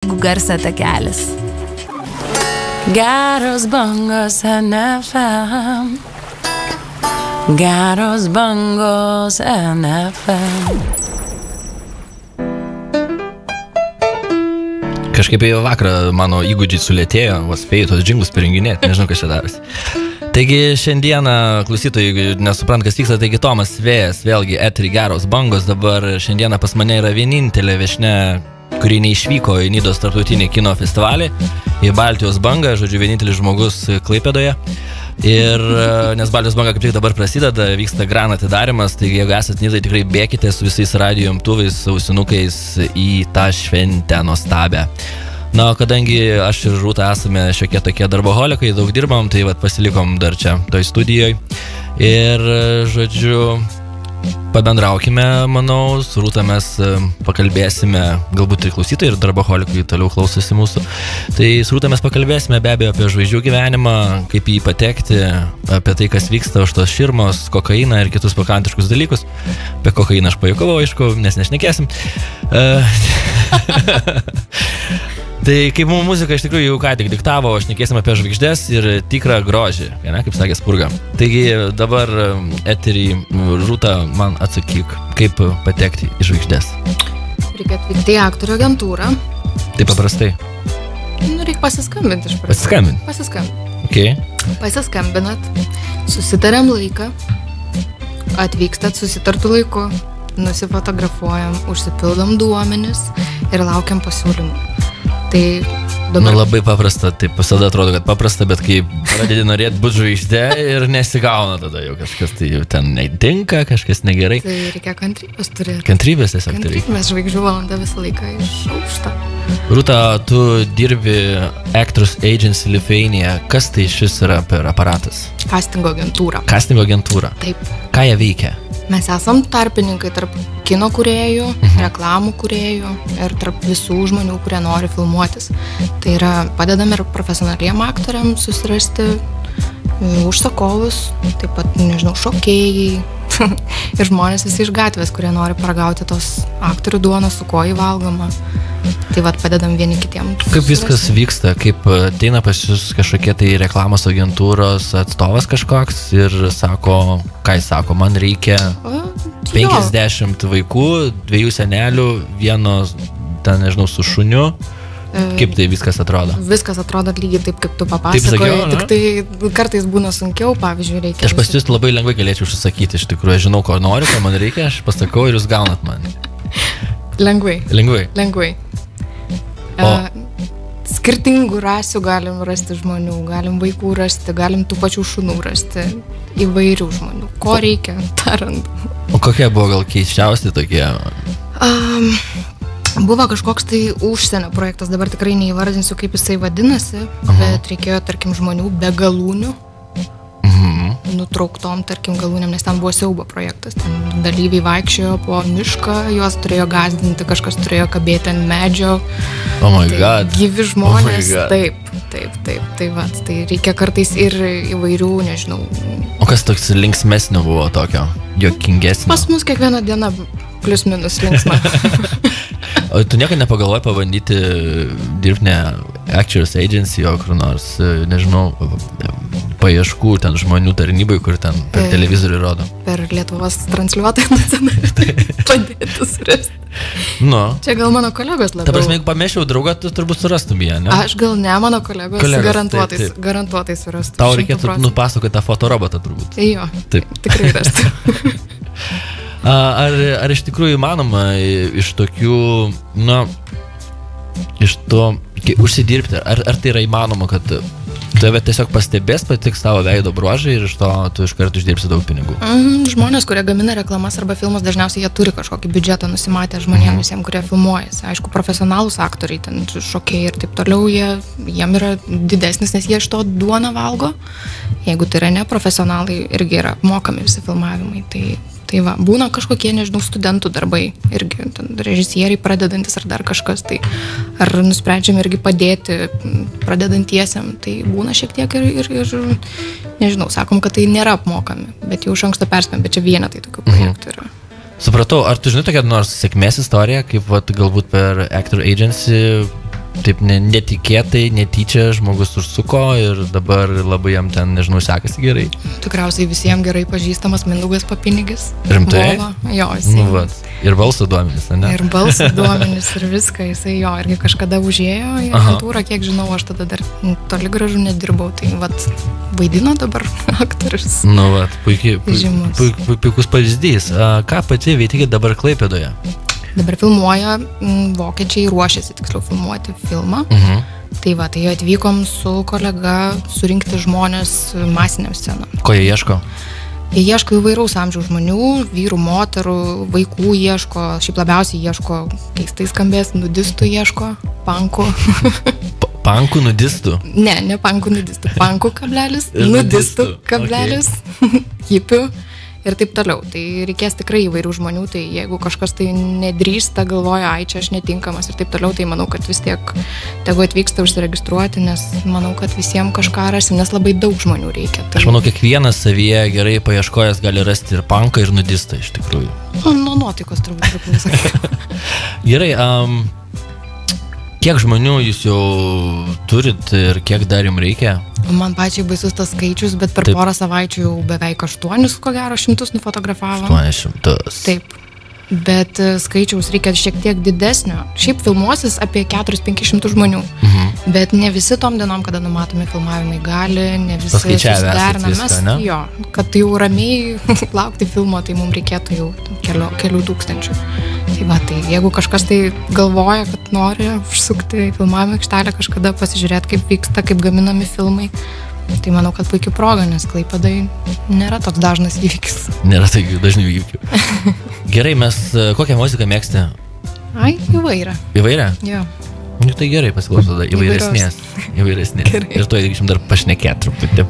Garso takelis. Geros bangos NFM. Geros bangos NFM. Kažkaip jau vakarą mano įgūdžiai sulėtėjo, spėjau tos džinglus perenginėti, nežinau, kas čia darosi. Taigi šiandieną, klausytojai, nesuprant, kas vyksta, taigi Tomas Vėjas, vėlgi eterį Geros bangos, dabar šiandieną pas mane yra vienintelė viešnia, kuri neišvyko į Nidos tarptautinį kino festivalį, į Baltijos bangą, žodžiu, vienintelis žmogus Klaipėdoje. Ir nes Baltijos banga kaip tik dabar prasideda, vyksta gran atidarimas, taigi jeigu esat Nidai, tikrai bėkite su visais radijo imtuvais, ausinukais į tą šventę nuostabę. Na, kadangi aš ir Rūta esame šiokie tokie darboholikai, daug dirbam, tai vat pasilikom dar čia, toj studijoje. Ir, žodžiu, pabendraukime, manau, su Rūta mes pakalbėsime, galbūt ir klausytojai, ir darboholikai toliau klausosi mūsų. Tai su Rūta mes pakalbėsime be abejo apie žvaigždžių gyvenimą, kaip jį patekti, apie tai, kas vyksta už tos širmos, kokainą ir kitus pikantiškus dalykus. Apie kokainą aš pajuokavau, aišku, nes nešnekėsim. Tai kaip mums muzika iš tikrųjų jau ką tik diktavo, šnekėsim apie žvaigždės ir tikrą grožį, ne, kaip sakė Spurga. Taigi dabar eterį Rūta man atsakyk, kaip patekti į žvaigždės. Reikia atvykti į aktorių agentūrą. Tai paprastai? Nu, reikia pasiskambinti iš pradžių. Pasiskambinti? Pasiskambinti. Okay. Pasiskambinat, susitariam laiką, atvykstat susitartų laiku, nusifotografuojam, užsipildom duomenis ir laukiam pasiūlymų. Tai dabar... Nu, labai paprasta, tai visada atrodo, kad paprasta, bet kai pradedi norėti būti žvaigždė ir nesigauna tada jau kažkas, tai jau ten netinka, kažkas negerai. Tai reikia kantrybės turėti. Kantrybės tiesiog turėti. Kantrybės žvaigždžių valanda visą laiką išaukšta. Rūta, tu dirbi Actors Agency Lithuania. Kas tai šis yra per aparatas? Castingo agentūra. Castingo agentūra. Taip. Ką jie veikia? Mes esam tarpininkai tarp kino kūrėjų, reklamų kūrėjų ir tarp visų žmonių, kurie nori filmuotis. Tai yra, padedam ir profesionaliem aktoriam susirasti užsakovus, taip pat, nežinau, šokėjai ir žmonės visi iš gatvės, kurie nori paragauti tos aktorių duonos, su ko įvalgoma. Tai vat padedam vieni kitiem. Kaip viskas vyksta? Kaip ateina pas jūs kažkokie tai reklamos agentūros atstovas kažkoks ir sako, ką jis sako, man reikia 50 vaikų, 2 senelių, vieno, ten nežinau, su šuniu. Kaip tai viskas atrodo? Viskas atrodo lygiai taip, kaip tu papasakoji, tik tai kartais būna sunkiau, pavyzdžiui, reikia. Aš pas jūs labai lengvai galėčiau užsakyti, iš tikrųjų, aš žinau, ko noriu, ko man reikia, aš pasakau ir jūs gaunat man. Lengvai. Lengvai? Lengvai. Skirtingų rasių galim rasti žmonių, galim vaikų rasti, galim tų pačių šunų rasti, įvairių žmonių. Ko reikia, tą randu. O kokie buvo gal keisčiausi tokie? Buvo kažkoks tai užsienio projektas, dabar tikrai neįvardinsiu, kaip jisai vadinasi, bet reikėjo, tarkim, žmonių be galūnių, nutrauktom, tarkim, galūnėm, nes ten buvo siaubo projektas. Ten dalyviai vaikščiojo po mišką, juos turėjo gąsdinti, kažkas turėjo kabėti ant medžio. Oh my god. Gyvi žmonės, taip. Tai reikia kartais ir įvairių, nežinau. O kas toks linksmesnio buvo tokio, juokingesnio? Pas mus kiekvieną dieną plius minus linksma. O tu niekada nepagalvoji pabandyti dirbti ne Actors Agency, o kur nors, nežinau, paieškų ten žmonių tarnybai, kur ten per televizorių rodo? Per Lietuvos transliuotoją padėti surasti. Nu. Čia gal mano kolegos labiau. Ta prasme, jeigu pamešiau draugą, tu turbūt surastum ją, ne? Aš gal ne, mano kolegos garantuotai surastum. Tau reikėtų nupasakoti tą fotorobotą turbūt. Jo, tikrai rastum. Ar iš tikrųjų įmanoma iš tokių, na, iš to užsidirbti? Ar tai yra įmanoma, kad tave tiesiog pastebės, patiks tavo veido bruožai ir iš to tu iš karto uždirbsi daug pinigų? Žmonės, kurie gamina reklamas arba filmus, dažniausiai jie turi kažkokį biudžetą nusimatę žmonėms visiems, kurie filmuojasi. Aišku, profesionalūs aktoriai, ten šokėjai ir taip toliau, jiem yra didesnis, nes jie iš to duoną valgo. Jeigu tai yra neprofesionalai, irgi yra mokami visi filmavimai. Tai va, būna kažkokie, nežinau, studentų darbai, irgi režisieriai pradedantis ar dar kažkas, tai ar nusprendžiam irgi padėti pradedantiesiam, tai būna šiek tiek ir nežinau, sakom, kad tai nėra apmokami, bet jau iš anksto perspėjom, bet čia vienetai tokių projektų yra. Supratau, ar tu žinai tokią nors sėkmės istoriją, kaip vat, galbūt per Actor Agency taip netikėtai, netyčia žmogus užsuko ir dabar labai jam ten, nežinau, sekasi gerai. Tikriausiai visiems gerai pažįstamas Mindaugas Papinigis. Rimtai? Jo, jisai. Nu, vat. Ir balso duomenys, ne? Ir balso duomenys ir viską, jisai jo, irgi kažkada užėjo į agentūrą, kiek žinau, aš tada dar toli gražu nedirbau, tai vat vaidino dabar aktorius. Nu, vat, puikus pavyzdys. Ką pati veikė dabar Klaipėdoje? Dabar filmuoja, vokiečiai ruošiasi tiksliau filmuoti filmą. Tai va, tai atvykom su kolega surinkti žmonės masiniam scenom. Ko jie ieško? Jie ieško įvairaus amžiaus žmonių, vyrų, moterų, vaikų ieško, šiaip labiausiai ieško, keistai skambės, nudistų ieško, pankų. Pankų nudistų? Ne pankų nudistų, pankų kablelis, nudistų kablelis, hipių. Ir taip toliau. Tai reikės tikrai įvairių žmonių, tai jeigu kažkas tai nedrįsta, galvoja, ai čia aš netinkamas ir taip toliau, tai manau, kad vis tiek tegu atvyksta užsiregistruoti, nes manau, kad visiems kažką rasim, nes labai daug žmonių reikia. Tai... Aš manau, kiekvienas savyje gerai paieškojęs gali rasti ir panką, ir nudistą iš tikrųjų. Nuo nuotaikos turbūt priklauso. Gerai, kiek žmonių jūs jau turit ir kiek dar jums reikia? Man pačiai baisus tas skaičius, bet per porą savaičių jau beveik 8, ko gero, 100 nufotografavom. 800. Taip. Bet skaičiaus reikia šiek tiek didesnio. Šiaip filmuosis apie 400-500 žmonių. Bet ne visi tom dienom, kada numatomi filmavimai gali, ne visi susiderina. Mes jo, kad jau ramiai laukti filmo, tai mums reikėtų jau kelių tūkstančių. Tai va, tai jeigu kažkas tai galvoja, kad nori užsukti į filmavimo aikštelę kažkada pasižiūrėti, kaip vyksta, kaip gaminami filmai, tai manau, kad puikia proga, nes Klaipėdai nėra toks dažnas įvykis. Nėra tokių dažnų įvykių. Gerai, mes kokią muziką mėgsti? Ai, įvairią. Įvairią? Jo. Nu, tai gerai, pasiklauso tada įvairesnės. Ir to įvykiam dar pašnekėt truputį.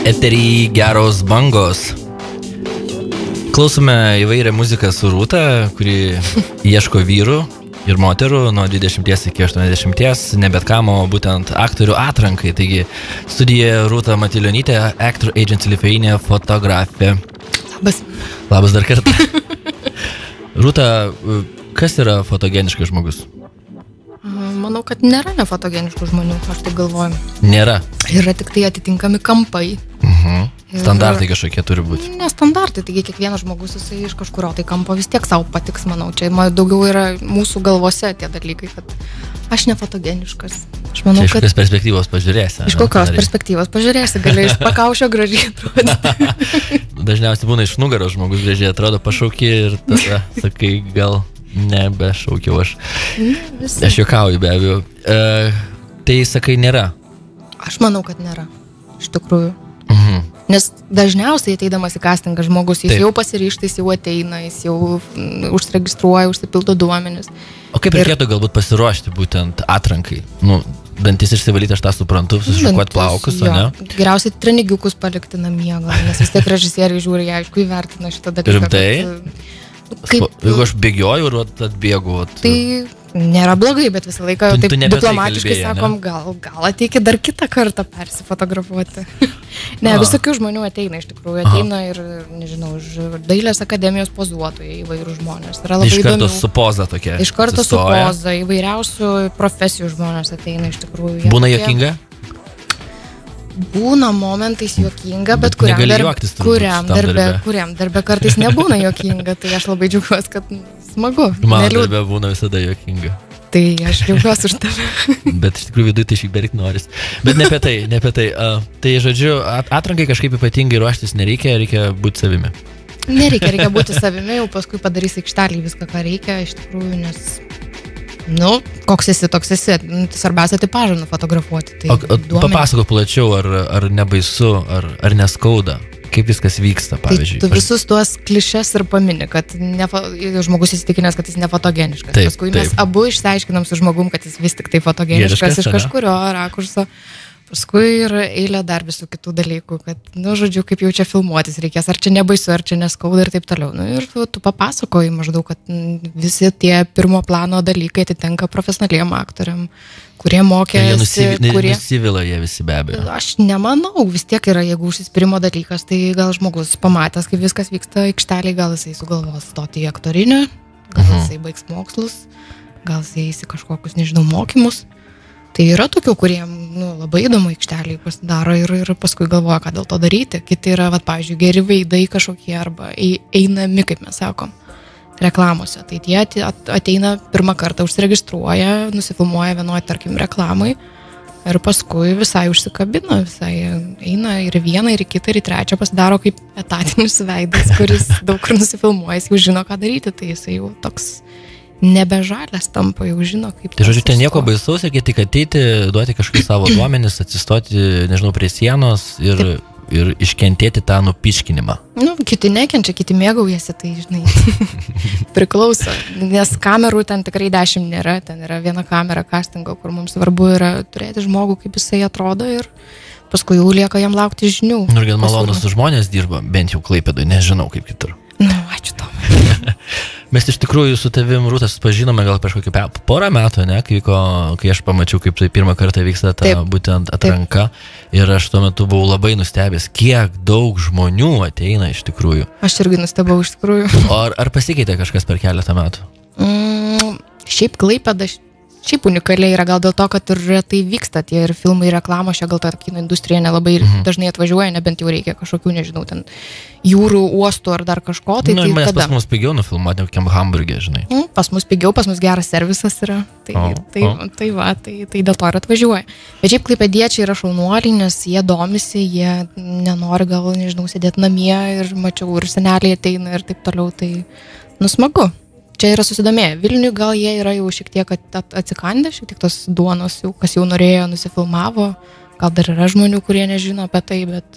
Etery geros bangos. Klausome įvairią muziką su Rūta, kuri ieško vyrų ir moterų nuo 20 iki 80, ne bet kam, o būtent aktorių atrankai. Taigi studijoje Rūta Matilionytė, Actor Agency Lithuania fotografė. Labas. Labas dar kartą. Rūta, kas yra fotogeniškas žmogus? Manau, kad nėra nefotogeniškų žmonių, aš taip galvoju. Nėra. Yra tik tai atitinkami kampai. Standartai kažkokie turi būti. Ne standartai, taigi kiekvienas žmogus jisai iš kažkurio tai kampo vis tiek savo patiks, manau. Čia daugiau yra mūsų galvose tie dalykai, kad aš nefotogeniškas. Aš manau, čia iš kokios perspektyvos pažiūrėsi. Iš kokios perspektyvos pažiūrėsi, gali iš pakaušio gražiai atrodyti. Dažniausiai būna iš nugaros žmogus gražiai atrodo, pašauki ir tada sakai, gal nebešaukiau aš. Aš juokauju be abejo. Tai sakai, nėra. Aš manau, kad nėra. Iš tikrųjų. Nes dažniausiai ateidamas į castingą žmogus, jis jau pasiryžta, jis jau ateina, jis jau užsiregistruoja, užsipildo duomenis. O kaip reikėtų galbūt pasiruošti būtent atrankai? Nu, dantis išsivalyti, aš tą suprantu, susišukuoti plaukus, o ne? Geriausiai trenigiukus palikti namie, nes vis tiek režisieriai žiūri, jie aišku įvertina šitą dalyką. Rimtai? Jeigu aš bėgioju ir atbėgu. Tai nėra blogai, bet visą laiką taip diplomatiškai sakom, gal ateikit dar kitą kartą persifotografuoti. Ne, visokių žmonių ateina iš tikrųjų. Ateina ir, nežinau, iš dailės akademijos pozuotojai, įvairių žmonės. Yra labai įdomių. Iš karto su poza tokia. Iš karto su poza, įvairiausių profesijų žmonės ateina iš tikrųjų. Būna juokinga? Būna momentais juokinga, bet kuriam darbe kartais nebūna juokinga, tai aš labai džiaugiuosi, kad smagu. Man darbe būna visada juokinga. Tai aš džiaugiuosi už tave. Bet iš tikrųjų viduje tai šiek tiek noris. Bet ne apie tai. Tai žodžiu, atrankai kažkaip ypatingai ruoštis nereikia, reikia būti savimi. Nereikia būti savimi, jau paskui padarysi aikštelį viską, ką reikia, iš tikrųjų, nes... Nu, koks esi, toks esi. Svarbiausia tipažą nufotografuoti. Tai papasakok plačiau, ar nebaisu, ar neskauda, kaip viskas vyksta, pavyzdžiui. Tai tu visus tuos klišes ir pamini, kad žmogus įsitikinęs, kad jis nefotogeniškas. Paskui mes abu išsiaiškinam su žmogum, kad jis vis tik tai fotogeniškas iš kažkurio rakurso. Paskui yra eilė dar visų kitų dalykų, kad, žodžiu, kaip jau čia filmuotis reikės, ar čia nebaisu, ar čia neskauda ir taip toliau. Ir tu papasakoji maždaug, kad visi tie pirmo plano dalykai atitenka profesionaliem aktoriam, kurie mokėsi, nusivila jie visi be abejo. Aš nemanau, vis tiek yra, jeigu užsispyrimo dalykas, tai gal žmogus pamatęs, kaip viskas vyksta aikšteliai, gal jisai sugalvos stoti į aktorinę, gal jisai baigs mokslus, gal jisai eis į kažkokius, nežinau, mokymus. Tai yra tokių, kuriem labai įdomu aikšteliai pasidaro ir paskui galvoja, ką dėl to daryti. Kiti yra, pavyzdžiui, geri veidai kažkokie arba einami, kaip mes sakom, reklamose. Tai tie ateina pirmą kartą, užsiregistruoja, nusifilmuoja vienoj, tarkim, reklamai ir paskui visai užsikabina, visai eina ir vieną, ir kitą, ir trečią pasidaro kaip etatinis veidas, kuris daug kur nusifilmuoja, jau žino, ką daryti, tai jisai jau toks nebežalės tampa, jau žino, kaip... Tai žodžiu, ten nieko baisaus, reikia tik ateiti, duoti kažkokį savo duomenis, atsistoti, nežinau, prie sienos ir iškentėti tą nupiškinimą. Kiti nekenčia, kiti mėgaujasi, tai, žinai, priklauso, nes kamerų ten tikrai 10 nėra, ten yra viena kamera castingo, kur mums svarbu yra turėti žmogų, kaip jisai atrodo ir paskui jau lieka jam laukti žinių. Ir gal malonus žmonės dirba, bent jau Klaipėdoj, nežinau kaip kitur. Ačiū tau. Mes iš tikrųjų su tavim, Rūta, susipažinome gal prieš kokį porą metų, kai aš pamačiau, kaip tai pirmą kartą vyksta ta būtent atranka. Ir aš tuo metu buvau labai nustebęs, kiek daug žmonių ateina iš tikrųjų. Aš irgi nustebau iš tikrųjų. Ar pasikeitė kažkas per keletą metų? Šiaip Klaipėda šiaip unikaliai yra gal dėl to, kad ir retai vyksta tie ir filmai, reklamos, gal ta kino industrija nelabai dažnai atvažiuoja, nebent jau reikia kažkokių, nežinau, ten jūrų, uostų ar dar kažko. Tai manęs pas mus pigiau nufilmuoti, negu kokiam Hamburge, žinai. Pas mus pigiau, pas mus geras servisas yra. Tai dėl to ir atvažiuoja. Bet šiaip klaipėdiečiai yra šaunuoliai, nes jie domisi, jie nenori gal, nežinau, sėdėti namie ir mačiau, ir seneliai ateina ir taip toliau, tai smagu. Čia yra susidomėję. Vilniui gal jie yra jau šiek tiek atsikandę, šiek tiek tos duonos, kas jau norėjo, nusifilmavo. Gal dar yra žmonių, kurie nežino apie tai, bet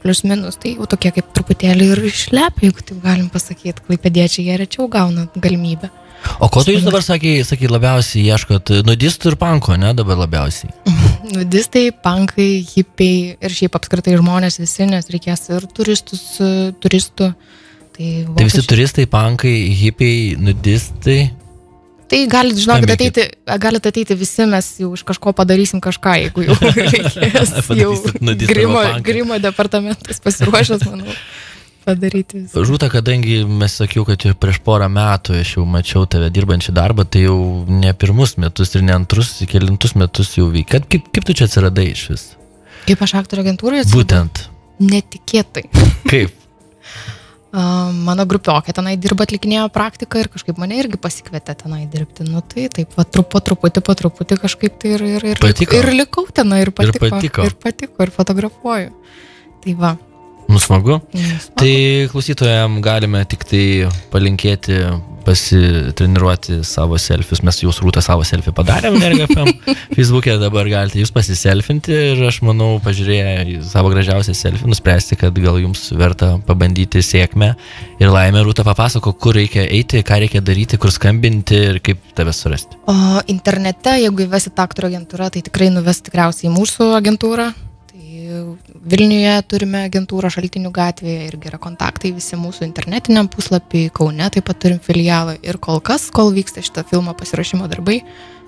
plius minus. Tai jau tokie kaip truputėlį ir išlepia, jeigu taip galim pasakyti. Klaipėdiečiai jie rečiau gauna galimybę. O ko tu jūs dabar sakai labiausiai ieškot? Nudistų ir panko, ne dabar labiausiai? Nudistai, pankai, hipiai ir šiaip apskritai žmonės visi, nes reikės ir turistų. Tai visi turistai, pankai, hipiai, nudistai. Tai galite ateiti visi, mes jau iš kažko padarysim kažką, jeigu jau reikės. Jau grimo departamentas pasiruošęs, manau, padaryti visą. Rūta, kadangi mes sakiau, kad prieš porą metų aš jau mačiau tave dirbančią darbą, tai jau ne pirmus metus ir ne antrus, kelintus metus jau vyk. Kaip tu čia atsiradai iš vis? Kaip aš aktorių agentūrai atsiradau? Būtent. Netikėtai. Kaip? Mano grupiokė tenai dirba, atlikinėjo praktiką ir kažkaip mane irgi pasikvietė tenai dirbti. Tai taip, po truputį kažkaip tai ir likau tenai ir patiko ir fotografuoju. Tai va. Smagu. Tai klausytojams galime tik tai palinkėti pasitreniruoti savo selfius. Mes jūs Rūta savo selfie padarėm RGFM. Facebook'e dabar galite jūs pasiselfinti ir aš manau, pažiūrėję savo gražiausią selfie, nuspręsti, kad gal jums verta pabandyti sėkmę ir laimę. Rūta, papasako, kur reikia eiti, ką reikia daryti, kur skambinti ir kaip tave surasti. O internete, jeigu įvesit aktorių agentūrą, tai tikrai nuves tikriausiai į mūsų agentūrą. Vilniuje turime agentūrą Šaltinių gatvėje, irgi yra kontaktai visi mūsų internetiniam puslapį, Kaune taip pat turim filialą ir kol vyksta šito filmo pasiruošimo darbai,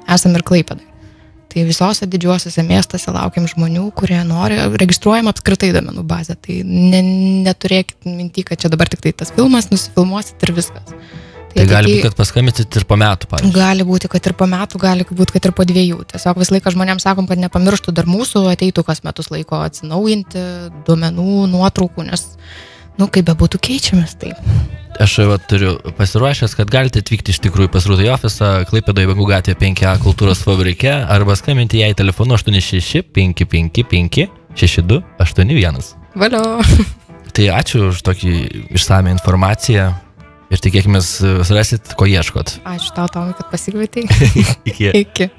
esam ir Klaipėdai. Tai visose didžiuosiuose miestuose laukiam žmonių, kurie nori, registruojam apskritai duomenų bazę, tai neturėkit minty, kad čia dabar tik tai tas filmas, nusifilmuosit ir viskas. Tai gali būti, kad paskambinsit ir po metų, pavyzdžiui. Gali būti, kad ir po metų, gali būti, kad ir po 2. Tiesiog visą laiką žmonėms sakom, kad nepamirštų dar mūsų, ateitų kas metus laiko atsinaujinti duomenų, nuotraukų, nes, kaip bebūtų keičiamės, tai. Aš turiu pasiruošęs, kad galite atvykti iš tikrųjų pas Rūtą į ofisą Klaipėdoje Bangų gatvėje 5A kultūros fabrike arba skambinti jai telefonu 86 555 6281. Valio. Tai ačiū už tokį išsamią informaciją. Ir tikėkime, rasit, ko ieškot. Ačiū tau, Tomai, kad pasikvietei. Iki. Iki.